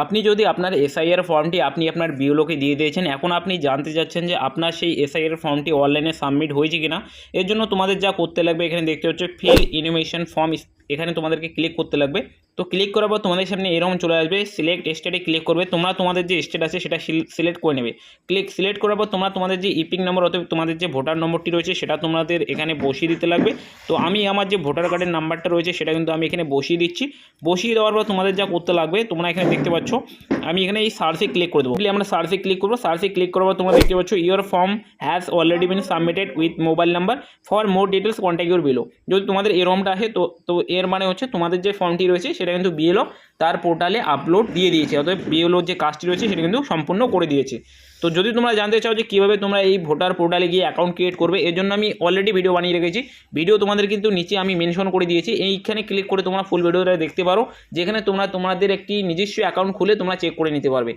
আপনি যদি আপনার এসআইআর ফর্মটি আপনি আপনার বিএলওকে দিয়ে দিয়েছেন, এখন আপনি জানতে চাচ্ছেন যে আপনার সেই এসআইআর ফর্মটি অনলাইনে সাবমিট হয়েছে কিনা। এর জন্য তোমাদের যা করতে লাগবে, এখানে দেখতে হচ্ছে ফিল ইনফরমেশন ফর্ম, এখানে তোমাদেরকে ক্লিক করতে লাগবে। তো ক্লিক করার পর তোমাদের সামনে এরকম চলে আসবে, সিলেক্ট স্টেটে ক্লিক করবে। তোমরা তোমাদের যে স্টেট আছে সেটা সিলেক্ট করে নেবে। সিলেক্ট করার পর তোমরা তোমাদের যে ইপিক নম্বর অথবা তোমাদের যে ভোটার নম্বরটি রয়েছে সেটা তোমাদের এখানে বসিয়ে দিতে লাগবে। তো আমি আমার যে ভোটার কার্ডের নাম্বারটা রয়েছে সেটা কিন্তু আমি এখানে বসিয়ে দিচ্ছি। বসিয়ে দেওয়ার পর তোমাদের যা করতে লাগবে, তোমরা এখানে দেখতে পাচ্ছ আমি এখানে এই সার্চে ক্লিক করে দেবো। আমরা সার্চে ক্লিক করবো। সার্চে ক্লিক করার পর তোমরা দেখতে পাচ্ছ your form has already been submitted with mobile number, for more details contact your BLO. যদি তোমাদের এরকমটা আসে তো এর মানে হচ্ছে তোমাদের যে ফর্মটি রয়েছে সেটা কিন্তু বিএলও তার পোর্টালে আপলোড দিয়ে দিয়েছে, অর্থাৎ বিএলওর যে কাজটি রয়েছে সেটা কিন্তু সম্পূর্ণ করে দিয়েছে। তো যদি তোমরা জানতে চাও যে কীভাবে তোমরা এই ভোটার পোর্টালে গিয়ে অ্যাকাউন্ট ক্রিয়েট করবে, এর জন্য আমি অলরেডি ভিডিও বানিয়ে রেখেছি। ভিডিও তোমাদের কিন্তু নিচে আমি মেনশন করে দিয়েছি, এইখানে ক্লিক করে তোমরা ফুল ভিডিওটা দেখতে পারো, যেখানে তোমরা তোমাদের একটি নিজস্ব অ্যাকাউন্ট খুলে তোমরা চেক করে নিতে পারবে।